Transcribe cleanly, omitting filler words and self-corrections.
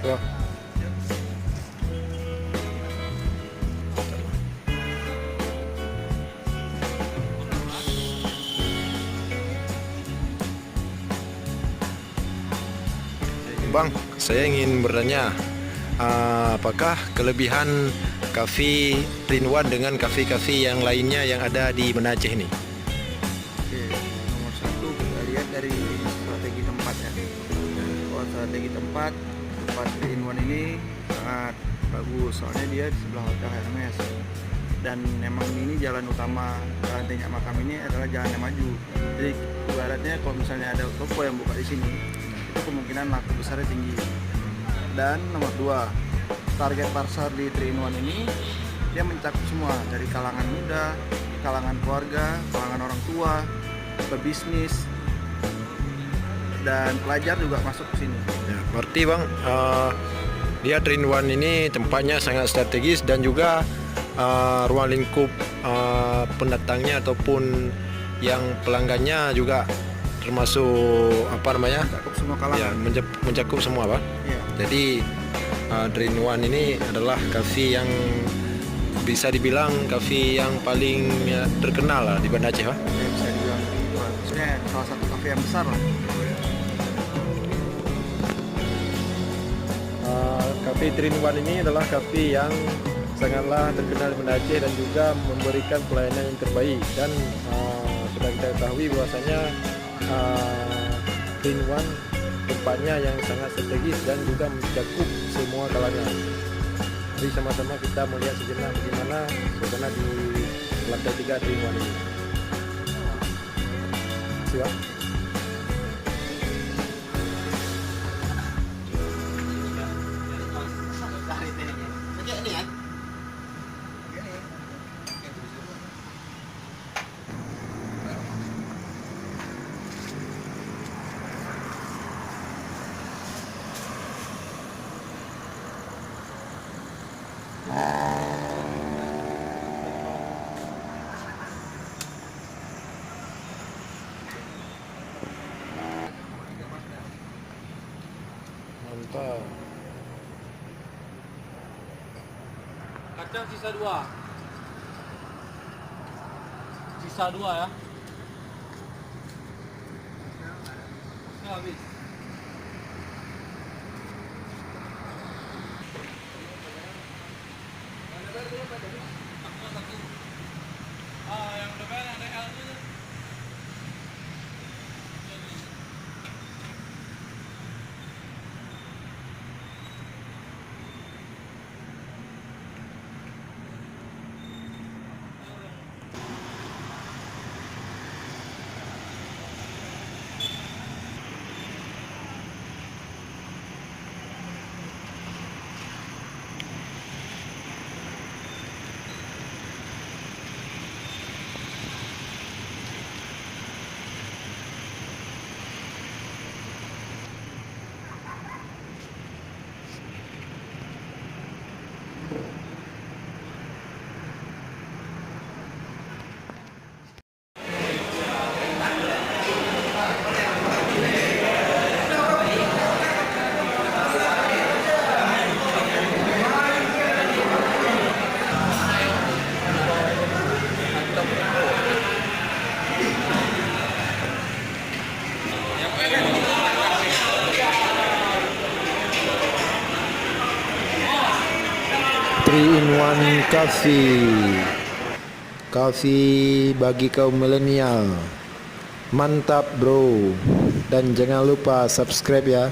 Wah. Bang, saya ingin bertanya, apakah kelebihan kafe Trin1 dengan kafe-kafe yang lainnya yang ada di Banda Aceh ini? Oke, nomor satu kita lihat dari strategi tempat ya. Kalau strategi tempat 3-in-1 ini sangat bagus, soalnya dia di sebelah Hotel Hermes. Dan memang ini jalan utama Karantinyak Makam ini adalah jalan yang maju. Jadi ibaratnya kalau misalnya ada toko yang buka di sini, itu kemungkinan laku besarnya tinggi. Dan nomor dua, target pasar di 3-in-1 ini dia mencakup semua dari kalangan muda, kalangan keluarga, kalangan orang tua, pebisnis, dan pelajar juga masuk ke sini. Ya, berarti Bang, dia Trin1 ini tempatnya sangat strategis dan juga ruang lingkup pendatangnya ataupun yang pelanggannya juga termasuk Mencakup semua kalangan. ya, mencakup semua Pak. Ya. Jadi Trin1 ini adalah kafe yang bisa dibilang kafe yang paling terkenal lah di Banda Aceh Pak. Ya, bisa dibilang begitu lah. Maksudnya salah satu kafe yang besar lah. Kafe Trin1 ini adalah kafe yang sangatlah terkenal di Banda Aceh dan juga memberikan pelayanan yang terbaik, dan sudah kita ketahui bahwasanya Trin1 tempatnya yang sangat strategis dan juga mencakup semua kalangan. Jadi sama-sama kita melihat sejenak bagaimana suasana di lantai 3 Trin1 ini. Siap. Mantap. Kacang sisa 2. Sisa 2 ya. Ini habis. Yang udah bayar yang ada L nya. Trin1 Cafe, kafe bagi kaum milenial. Mantap bro, dan jangan lupa subscribe ya.